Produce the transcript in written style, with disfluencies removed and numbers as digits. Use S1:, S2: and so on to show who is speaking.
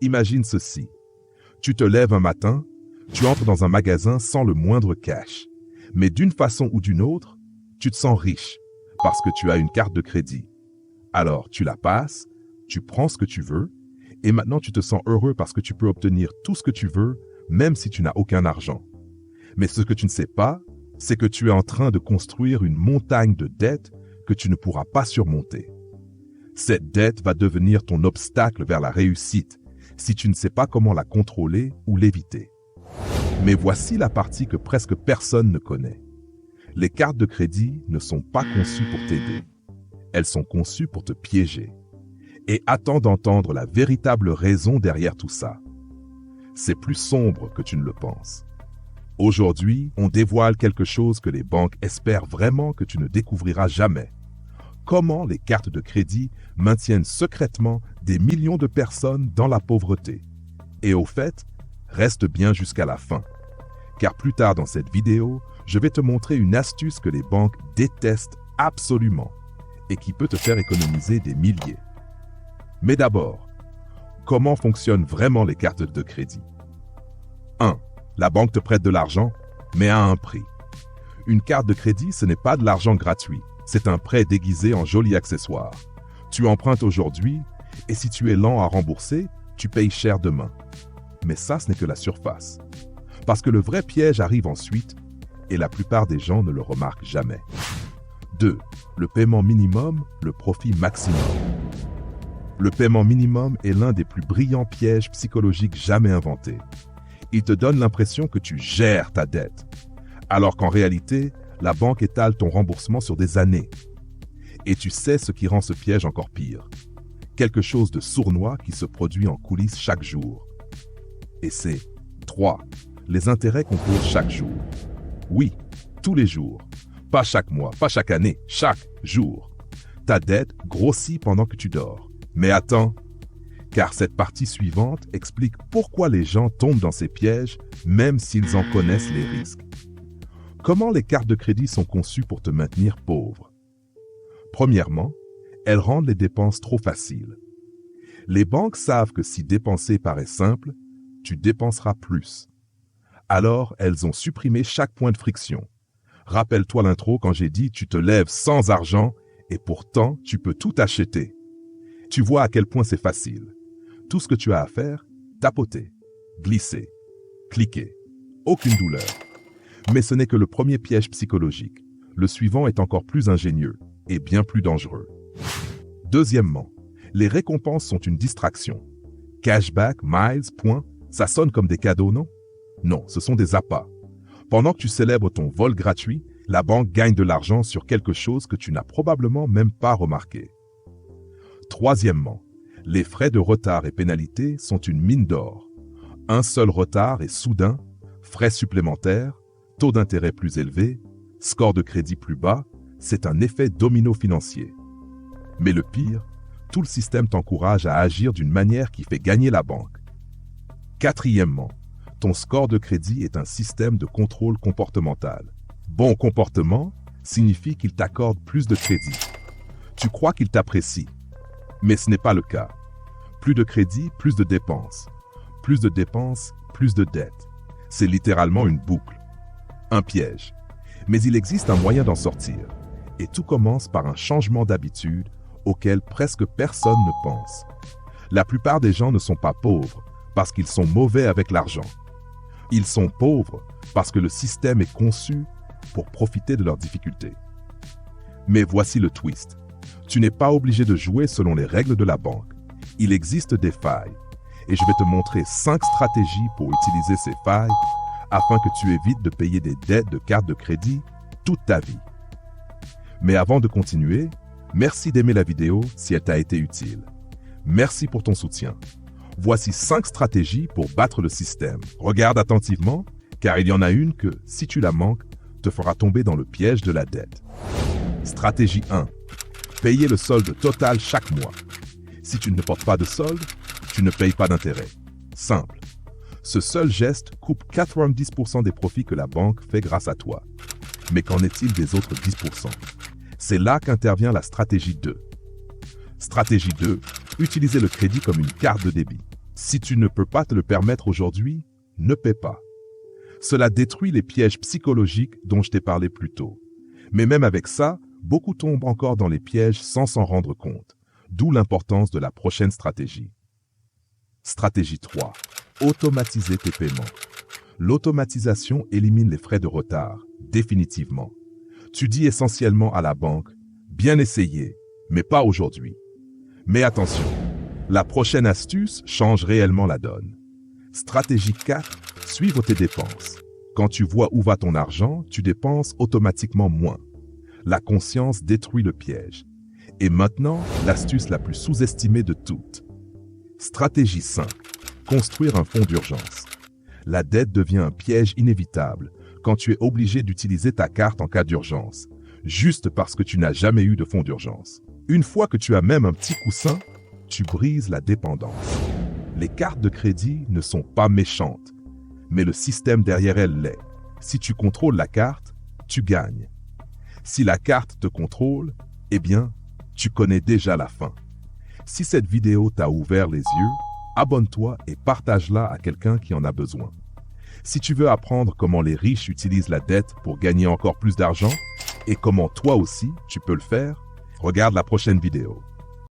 S1: Imagine ceci. Tu te lèves un matin, tu entres dans un magasin sans le moindre cash. Mais d'une façon ou d'une autre, tu te sens riche parce que tu as une carte de crédit. Alors, tu la passes, tu prends ce que tu veux, et maintenant tu te sens heureux parce que tu peux obtenir tout ce que tu veux, même si tu n'as aucun argent. Mais ce que tu ne sais pas, c'est que tu es en train de construire une montagne de dettes que tu ne pourras pas surmonter. Cette dette va devenir ton obstacle vers la réussite si tu ne sais pas comment la contrôler ou l'éviter. Mais voici la partie que presque personne ne connaît. Les cartes de crédit ne sont pas conçues pour t'aider. Elles sont conçues pour te piéger. Et attends d'entendre la véritable raison derrière tout ça. C'est plus sombre que tu ne le penses. Aujourd'hui, on dévoile quelque chose que les banques espèrent vraiment que tu ne découvriras jamais. Comment les cartes de crédit maintiennent secrètement des millions de personnes dans la pauvreté. Et au fait, reste bien jusqu'à la fin. Car plus tard dans cette vidéo, je vais te montrer une astuce que les banques détestent absolument et qui peut te faire économiser des milliers. Mais d'abord, comment fonctionnent vraiment les cartes de crédit? 1. La banque te prête de l'argent, mais à un prix. Une carte de crédit, ce n'est pas de l'argent gratuit. C'est un prêt déguisé en joli accessoire. Tu empruntes aujourd'hui, et si tu es lent à rembourser, tu payes cher demain. Mais ça, ce n'est que la surface. Parce que le vrai piège arrive ensuite, et la plupart des gens ne le remarquent jamais. 2. Le paiement minimum, le profit maximum. Le paiement minimum est l'un des plus brillants pièges psychologiques jamais inventés. Il te donne l'impression que tu gères ta dette, alors qu'en réalité, la banque étale ton remboursement sur des années. Et tu sais ce qui rend ce piège encore pire. Quelque chose de sournois qui se produit en coulisses chaque jour. Et c'est 3. Les intérêts qu'on pose chaque jour. Oui, tous les jours. Pas chaque mois, pas chaque année, chaque jour. Ta dette grossit pendant que tu dors. Mais attends, car cette partie suivante explique pourquoi les gens tombent dans ces pièges, même s'ils en connaissent les risques. Comment les cartes de crédit sont conçues pour te maintenir pauvre? Premièrement, elles rendent les dépenses trop faciles. Les banques savent que si dépenser paraît simple, tu dépenseras plus. Alors, elles ont supprimé chaque point de friction. Rappelle-toi l'intro quand j'ai dit « tu te lèves sans argent et pourtant tu peux tout acheter ». Tu vois à quel point c'est facile. Tout ce que tu as à faire, tapoter, glisser, cliquer. Aucune douleur. Mais ce n'est que le premier piège psychologique. Le suivant est encore plus ingénieux et bien plus dangereux. Deuxièmement, les récompenses sont une distraction. Cashback, miles, points, ça sonne comme des cadeaux, non? Non, ce sont des appâts. Pendant que tu célèbres ton vol gratuit, la banque gagne de l'argent sur quelque chose que tu n'as probablement même pas remarqué. Troisièmement, les frais de retard et pénalités sont une mine d'or. Un seul retard est soudain, frais supplémentaires, taux d'intérêt plus élevé, score de crédit plus bas, c'est un effet domino financier. Mais le pire, tout le système t'encourage à agir d'une manière qui fait gagner la banque. Quatrièmement, ton score de crédit est un système de contrôle comportemental. Bon comportement signifie qu'il t'accorde plus de crédit. Tu crois qu'il t'apprécie, mais ce n'est pas le cas. Plus de crédit, plus de dépenses. Plus de dépenses, plus de dettes. C'est littéralement une boucle. Un piège. Mais il existe un moyen d'en sortir. Et tout commence par un changement d'habitude auquel presque personne ne pense. La plupart des gens ne sont pas pauvres parce qu'ils sont mauvais avec l'argent. Ils sont pauvres parce que le système est conçu pour profiter de leurs difficultés. Mais voici le twist. Tu n'es pas obligé de jouer selon les règles de la banque. Il existe des failles. Et je vais te montrer 5 stratégies pour utiliser ces failles afin que tu évites de payer des dettes de carte de crédit toute ta vie. Mais avant de continuer, merci d'aimer la vidéo si elle t'a été utile. Merci pour ton soutien. Voici 5 stratégies pour battre le système. Regarde attentivement, car il y en a une que, si tu la manques, te fera tomber dans le piège de la dette. Stratégie 1. Payer le solde total chaque mois. Si tu ne portes pas de solde, tu ne payes pas d'intérêt. Simple. Ce seul geste coupe 90% des profits que la banque fait grâce à toi. Mais qu'en est-il des autres 10%? C'est là qu'intervient la stratégie 2. Stratégie 2. Utiliser le crédit comme une carte de débit. Si tu ne peux pas te le permettre aujourd'hui, ne paie pas. Cela détruit les pièges psychologiques dont je t'ai parlé plus tôt. Mais même avec ça, beaucoup tombent encore dans les pièges sans s'en rendre compte, d'où l'importance de la prochaine stratégie. Stratégie 3. Automatiser tes paiements. L'automatisation élimine les frais de retard, définitivement. Tu dis essentiellement à la banque, bien essayé, mais pas aujourd'hui. Mais attention, la prochaine astuce change réellement la donne. Stratégie 4. Suivre tes dépenses. Quand tu vois où va ton argent, tu dépenses automatiquement moins. La conscience détruit le piège. Et maintenant, l'astuce la plus sous-estimée de toutes. Stratégie 5. Construire un fonds d'urgence. La dette devient un piège inévitable quand tu es obligé d'utiliser ta carte en cas d'urgence, juste parce que tu n'as jamais eu de fonds d'urgence. Une fois que tu as même un petit coussin, tu brises la dépendance. Les cartes de crédit ne sont pas méchantes, mais le système derrière elles l'est. Si tu contrôles la carte, tu gagnes. Si la carte te contrôle, eh bien, tu connais déjà la fin. Si cette vidéo t'a ouvert les yeux, abonne-toi et partage-la à quelqu'un qui en a besoin. Si tu veux apprendre comment les riches utilisent la dette pour gagner encore plus d'argent et comment toi aussi tu peux le faire, regarde la prochaine vidéo.